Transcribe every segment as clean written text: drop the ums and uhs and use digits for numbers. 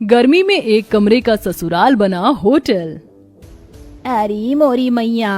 गर्मी में एक कमरे का ससुराल बना होटल। अरे मोरी मैया,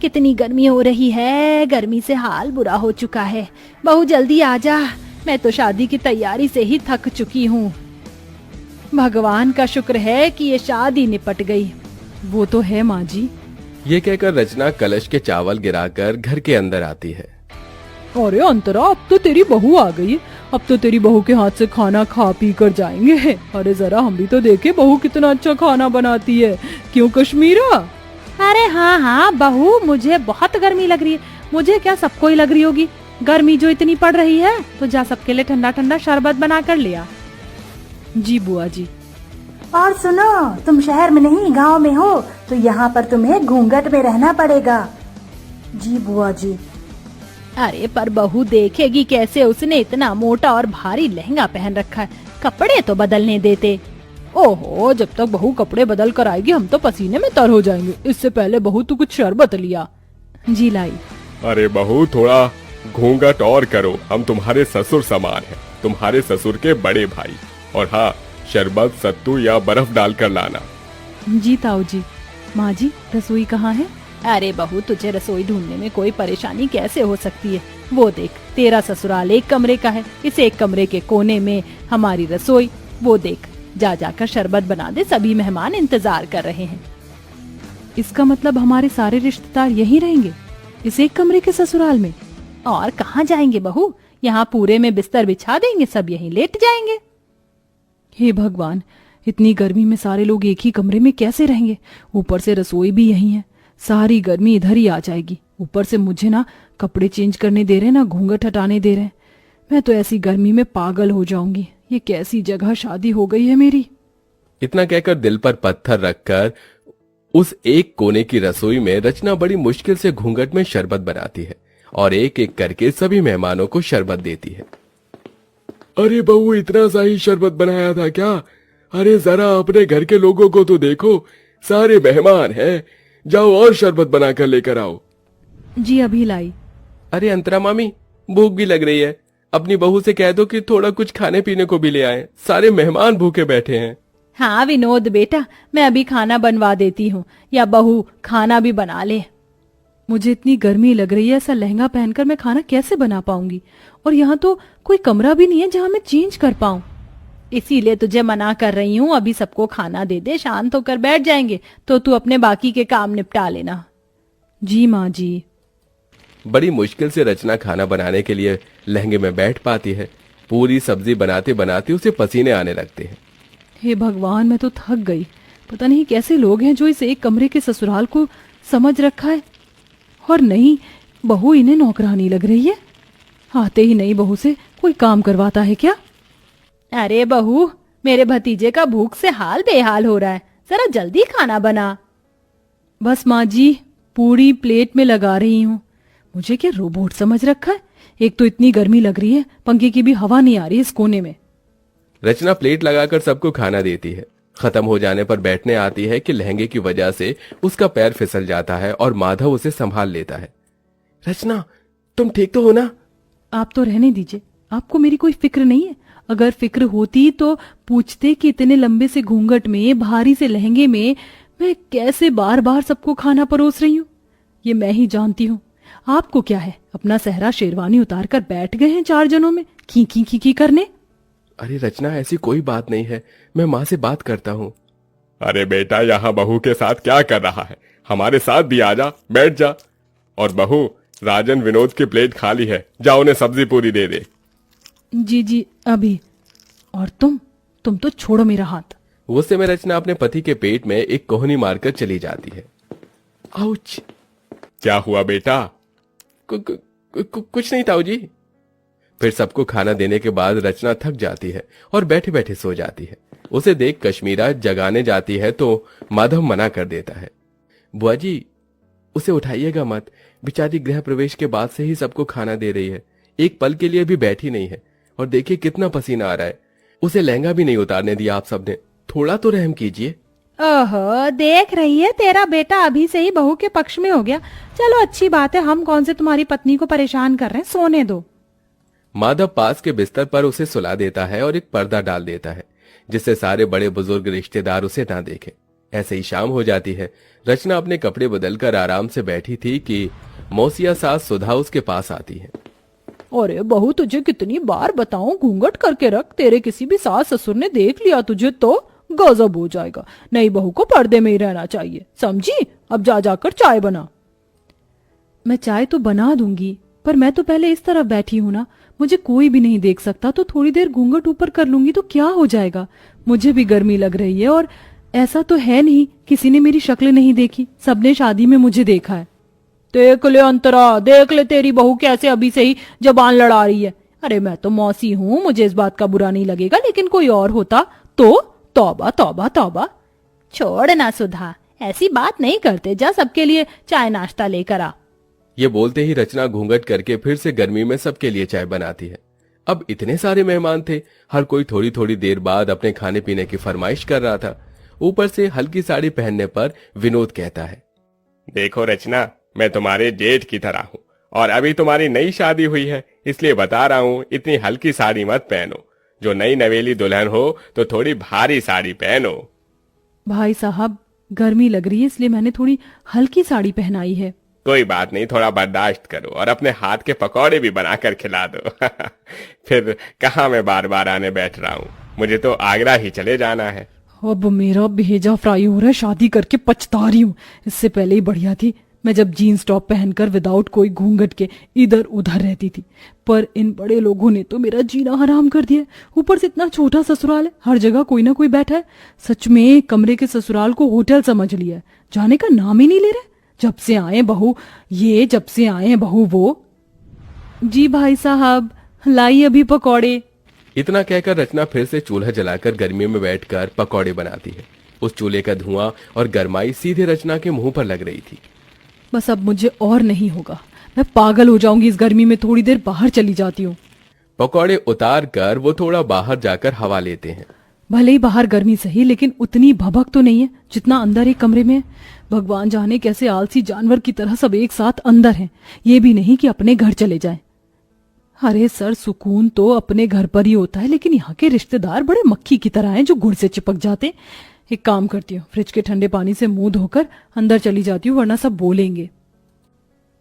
कितनी गर्मी हो रही है। गर्मी से हाल बुरा हो चुका है। बहू जल्दी आ जा, मैं तो शादी की तैयारी से ही थक चुकी हूँ। भगवान का शुक्र है कि ये शादी निपट गई। वो तो है माँ जी। ये कहकर रचना कलश के चावल गिराकर घर के अंदर आती है। अरे अंतरा, अब तो तेरी बहू आ गई। अब तो तेरी बहू के हाथ से खाना खा पी कर जाएंगे। अरे जरा हम भी तो देखे बहू कितना अच्छा खाना बनाती है। क्यों कश्मीरा? अरे हाँ हाँ बहू, मुझे बहुत गर्मी लग रही है। मुझे क्या, सबको ही लग रही होगी। गर्मी जो इतनी पड़ रही है, तो जा सबके लिए ठंडा ठंडा शरबत बना कर लिया। जी बुआ जी। और सुनो, तुम शहर में नहीं गांव में हो, तो यहाँ पर तुम्हें घूंघट में रहना पड़ेगा। जी बुआ जी। अरे पर बहू देखेगी कैसे? उसने इतना मोटा और भारी लहंगा पहन रखा है, कपड़े तो बदलने देते। ओहो, जब तक बहू कपड़े बदल कर आएगी हम तो पसीने में तर हो जाएंगे। इससे पहले बहू तू कुछ शरबत लिया। जी लाई। अरे बहू, थोड़ा घूंघट और करो, हम तुम्हारे ससुर समान हैं, तुम्हारे ससुर के बड़े भाई। और हाँ, शरबत सत्तू या बर्फ डालकर लाना। जी ताऊ जी। माँ जी, रसोई कहाँ है? अरे बहू, तुझे रसोई ढूंढने में कोई परेशानी कैसे हो सकती है? वो देख, तेरा ससुराल एक कमरे का है, इस एक कमरे के कोने में हमारी रसोई। वो देख, जा जाकर शरबत बना दे, सभी मेहमान इंतजार कर रहे हैं। इसका मतलब हमारे सारे रिश्तेदार यहीं रहेंगे, इस एक कमरे के ससुराल में? और कहाँ जाएंगे बहू? यहाँ पूरे में बिस्तर बिछा देंगे, सब यहीं लेट जाएंगे। हे भगवान, इतनी गर्मी में सारे लोग एक ही कमरे में कैसे रहेंगे? ऊपर से रसोई भी यहीं है, सारी गर्मी इधर ही आ जाएगी। ऊपर से मुझे ना कपड़े चेंज करने दे रहे, ना घूंघट हटाने दे रहे। मैं तो ऐसी गर्मी में पागल हो जाऊंगी। ये कैसी जगह शादी हो गई है मेरी। इतना कहकर दिल पर पत्थर रखकर उस एक कोने की रसोई में रचना बड़ी मुश्किल से घूंघट में शरबत बनाती है और एक एक करके सभी मेहमानों को शरबत देती है। अरे बहू, इतना सा ही शरबत बनाया था क्या? अरे जरा अपने घर के लोगों को तो देखो, सारे मेहमान हैं। जाओ और शरबत बनाकर लेकर आओ। जी अभी लाई। अरे अंतरा मामी, भूख भी लग रही है, अपनी बहू से कह दो कि थोड़ा कुछ खाने पीने को भी ले आए, सारे मेहमान भूखे बैठे हैं। हाँ विनोद बेटा, मैं अभी खाना बनवा देती हूँ, या बहू खाना भी बना ले। मुझे इतनी गर्मी लग रही है, ऐसा लहंगा पहनकर मैं खाना कैसे बना पाऊंगी? और यहाँ तो कोई कमरा भी नहीं है जहाँ मैं चेंज कर पाऊं। इसीलिए तुझे मना कर रही हूँ, अभी सबको खाना दे दे, शांत होकर बैठ जाएंगे, तो तू अपने बाकी के काम निपटा लेना। जी माँ जी। बड़ी मुश्किल से रचना खाना बनाने के लिए लहंगे में बैठ पाती है। पूरी सब्जी बनाते बनाते उसे पसीने आने लगते हैं। हे भगवान, मैं तो थक गई। पता नहीं कैसे लोग हैं जो इस एक कमरे के ससुराल को समझ रखा है। और नहीं, बहू इन्हें नौकरानी लग रही है। आते ही नई बहू से कोई काम करवाता है क्या? अरे बहू, मेरे भतीजे का भूख से हाल बेहाल हो रहा है, जरा जल्दी खाना बना। बस माँ जी, पूरी प्लेट में लगा रही हूँ। मुझे क्या रोबोट समझ रखा है? एक तो इतनी गर्मी लग रही है, पंखे की भी हवा नहीं आ रही इस कोने में। रचना प्लेट लगाकर सबको खाना देती है। खत्म हो जाने पर बैठने आती है कि लहंगे की वजह से उसका पैर फिसल जाता है और माधव उसे संभाल लेता है। रचना, तुम ठीक तो हो ना? आप तो रहने दीजिए, आपको मेरी कोई फिक्र नहीं है। अगर फिक्र होती तो पूछते कि इतने लंबे से घूंघट में, भारी से लहंगे में मैं कैसे बार बार सबको खाना परोस रही हूँ। ये मैं ही जानती हूँ। आपको क्या है, अपना सहरा शेरवानी उतार कर बैठ गए हैं 4 जनों में खी खी खी खी करने। अरे रचना, ऐसी कोई बात नहीं है, मैं माँ से बात करता हूँ। अरे बेटा, यहाँ बहू के साथ क्या कर रहा है? हमारे साथ भी आ जा, बैठ जा। और बहू, राजन विनोद की प्लेट खाली है, जा उन्हें सब्जी पूरी दे दे। जी जी अभी। और तुम तो छोड़ो मेरा हाथ। वो समय रचना अपने पति के पेट में एक कोहनी मारकर चली जाती है। आउच! क्या हुआ बेटा? कुछ नहीं ताऊ जी। फिर सबको खाना देने के बाद रचना थक जाती है और बैठे बैठे सो जाती है। उसे देख कश्मीरा जगाने जाती है तो माधव मना कर देता है। बुआ जी, उसे उठाइएगा मत, बेचारी गृह प्रवेश के बाद से ही सबको खाना दे रही है, एक पल के लिए भी बैठी नहीं है। और देखिए कितना पसीना आ रहा है, उसे लहंगा भी नहीं उतारने दिया आप सबने, थोड़ा तो रहम कीजिए। ओहो, देख रही है, तेरा बेटा अभी से ही बहू के पक्ष में हो गया। चलो अच्छी बात है, हम कौन से तुम्हारी पत्नी को परेशान कर रहे हैं, सोने दो। माधव पास के बिस्तर पर उसे सुला देता है और एक पर्दा डाल देता है, जिससे सारे बड़े बुजुर्ग रिश्तेदार उसे ना देखें। ऐसे ही शाम हो जाती है। रचना अपने कपड़े बदलकर आराम से बैठी थी कि मौसिया सास सुधा उसके पास आती है। अरे बहू, तुझे कितनी बार बताऊं घूंघट करके रख, तेरे किसी भी सास ससुर ने देख लिया तुझे तो गजब हो जाएगा। नई बहू को पर्दे में ही रहना चाहिए, समझी? अब जा जाकर चाय बना। मैं चाय तो बना दूंगी, पर मैं तो पहले इस तरफ बैठी हूं ना, मुझे कोई भी नहीं देख सकता, तो थोड़ी देर घूंघट ऊपर कर लूंगी तो क्या हो जाएगा। मुझे भी गर्मी लग रही है, और ऐसा तो है नहीं किसी ने मेरी शक्ल नहीं देखी, सबने शादी में मुझे देखा है। देख ले अंतरा, देख ले तेरी बहू कैसे अभी से ही जबान लड़ा रही है। अरे मैं तो मौसी हूँ, मुझे इस बात का बुरा नहीं लगेगा, लेकिन कोई और होता तो तौबा तौबा तौबा। छोड़ ना सुधा, ऐसी बात नहीं करते, जा सबके लिए चाय नाश्ता लेकर आ। ये बोलते ही रचना घूंघट करके फिर से गर्मी में सबके लिए चाय बनाती है। अब इतने सारे मेहमान थे, हर कोई थोड़ी थोड़ी देर बाद अपने खाने पीने की फरमाइश कर रहा था। ऊपर से हल्की साड़ी पहनने पर विनोद कहता है, देखो रचना, मैं तुम्हारे जेठ की तरह हूँ और अभी तुम्हारी नई शादी हुई है, इसलिए बता रहा हूँ इतनी हल्की साड़ी मत पहनो। जो नई नवेली दुल्हन हो तो थोड़ी भारी साड़ी पहनो। भाई साहब, गर्मी लग रही है इसलिए मैंने थोड़ी हल्की साड़ी पहनाई है। कोई बात नहीं, थोड़ा बर्दाश्त करो और अपने हाथ के पकौड़े भी बनाकर खिला दो। फिर कहाँ मैं बार बार आने बैठ रहा हूँ, मुझे तो आगरा ही चले जाना है। अब मेरा भेजा फ्राई हो रहा है, शादी करके पछता रही हूँ। इससे पहले ही बढ़िया थी मैं जब जीन्स टॉप पहनकर विदाउट कोई घूंघट के इधर उधर रहती थी, पर इन बड़े लोगों ने तो मेरा जीना हराम कर दिया। ऊपर से इतना छोटा ससुराल है, हर जगह कोई ना कोई बैठा है। सच में कमरे के ससुराल को होटल समझ लिया है, जाने का नाम ही नहीं ले रहे। जब से आए बहू ये, जब से आए बहू वो। जी भाई साहब, लाई अभी पकौड़े। इतना कहकर रचना फिर से चूल्हा जलाकर गर्मी में बैठकर पकौड़े बनाती है। उस चूल्हे का धुआं और गर्माई सीधे रचना के मुंह पर लग रही थी। बस अब मुझे और नहीं होगा, मैं पागल हो जाऊंगी इस गर्मी में, थोड़ी देर बाहर चली जाती हूँ। पकौड़े उतार कर वो थोड़ा बाहर जाकर हवा लेते हैं। भले ही बाहर गर्मी सही, लेकिन उतनी भभक तो नहीं है जितना अंदर एक कमरे में है। भगवान जाने कैसे आलसी जानवर की तरह सब एक साथ अंदर हैं, ये भी नहीं कि अपने घर चले जाएं। अरे सर, सुकून तो अपने घर पर ही होता है, लेकिन यहाँ के रिश्तेदार बड़े मक्खी की तरह हैं जो गुड़ से चिपक जाते। एक काम करती हूँ, फ्रिज के ठंडे पानी से मुंह धोकर अंदर चली जाती हूँ, वरना सब बोलेंगे।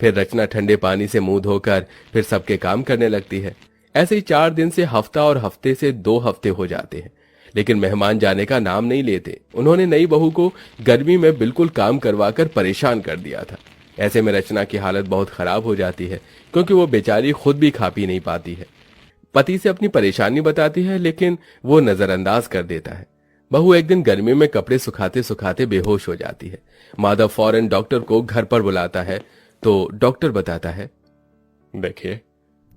फिर रचना ठंडे पानी से मुंह धोकर फिर सबके काम करने लगती है। ऐसे ही 4 दिन से हफ्ता और हफ्ते से 2 हफ्ते हो जाते हैं, लेकिन मेहमान जाने का नाम नहीं लेते। उन्होंने नई बहू को गर्मी में बिल्कुल काम करवाकर परेशान कर दिया था। ऐसे में रचना की हालत बहुत खराब हो जाती है, क्योंकि वो बेचारी खुद भी खा पी नहीं पाती है। पति से अपनी परेशानी बताती है, लेकिन वो नजरअंदाज कर देता है। बहू एक दिन गर्मी में कपड़े सुखाते सुखाते बेहोश हो जाती है। माधव फौरन डॉक्टर को घर पर बुलाता है, तो डॉक्टर बताता है, देखिए,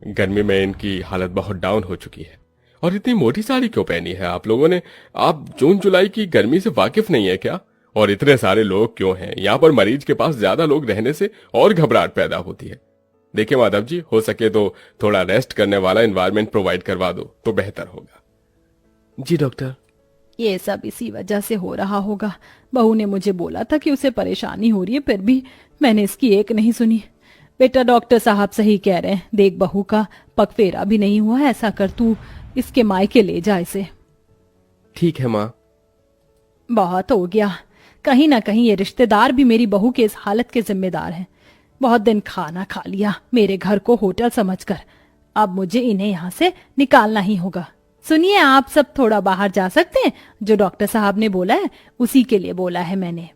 गर्मी में इनकी हालत बहुत डाउन हो चुकी है। और इतनी मोटी साड़ी क्यों पहनी है आप लोगों ने? आप जून जुलाई की गर्मी से वाकिफ नहीं है क्या? और इतने सारे लोग क्यों हैं? यहाँ पर मरीज के पास ज्यादा लोग रहने से और घबराहट पैदा होती है। देखिए माधव जी, हो सके तो थोड़ा रेस्ट करने वाला एनवायरनमेंट प्रोवाइड करवा दो तो बेहतर होगा। जी डॉक्टर। ये सब इसी वजह से हो रहा होगा। बहू ने मुझे बोला था कि उसे परेशानी हो रही है, फिर भी मैंने इसकी एक नहीं सुनी। बेटा, डॉक्टर साहब सही कह रहे हैं। देख, बहू का पगफेरा भी नहीं हुआ, ऐसा कर तू इसके मायके ले जा इसे। ठीक है माँ। बहुत हो गया, कहीं ना कहीं ये रिश्तेदार भी मेरी बहू के इस हालत के जिम्मेदार हैं। बहुत दिन खाना खा लिया मेरे घर को होटल समझकर, अब मुझे इन्हें यहाँ से निकालना ही होगा। सुनिए, आप सब थोड़ा बाहर जा सकते हैं? जो डॉक्टर साहब ने बोला है उसी के लिए बोला है मैंने।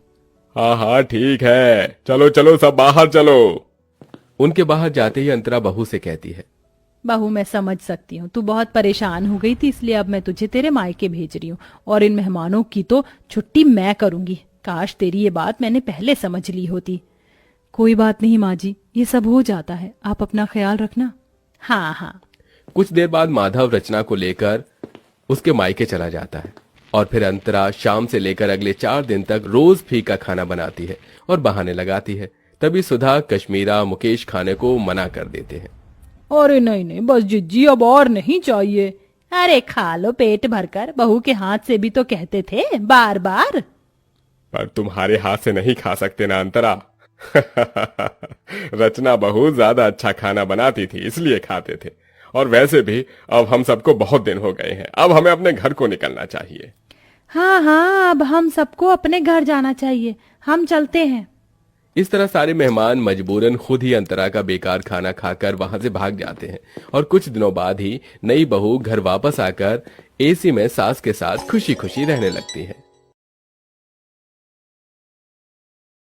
हाँ हाँ ठीक है, चलो चलो सब बाहर चलो। उनके बाहर जाते ही अंतरा बहू से कहती है, बहू मैं समझ सकती हूँ, तू बहुत परेशान हो गई थी, इसलिए अब मैं तुझे तेरे मायके भेज रही हूँ और इन मेहमानों की तो छुट्टी मैं करूंगी। काश तेरी ये बात मैंने पहले समझ ली होती। कोई बात नहीं माँ जी, ये सब हो जाता है, आप अपना ख्याल रखना। हाँ हाँ। कुछ देर बाद माधव रचना को लेकर उसके मायके चला जाता है और फिर अंतरा शाम से लेकर अगले 4 दिन तक रोज फीका खाना बनाती है और बहाने लगाती है। तभी सुधा, कश्मीरा, मुकेश खाने को मना कर देते हैं। अरे नहीं नहीं, बस जिज्जी, अब और नहीं चाहिए। अरे खा लो पेट भरकर, बहू के हाथ से भी तो कहते थे बार बार। पर तुम्हारे हाथ से नहीं खा सकते ना अंतरा। रचना बहुत ज्यादा अच्छा खाना बनाती थी, इसलिए खाते थे। और वैसे भी अब हम सबको बहुत दिन हो गए हैं, अब हमें अपने घर को निकलना चाहिए। हाँ हाँ, अब हम सबको अपने घर जाना चाहिए, हम चलते हैं। इस तरह सारे मेहमान मजबूरन खुद ही अंतरा का बेकार खाना खाकर वहां से भाग जाते हैं और कुछ दिनों बाद ही नई बहू घर वापस आकर एसी में सास के साथ खुशी खुशी रहने लगती है।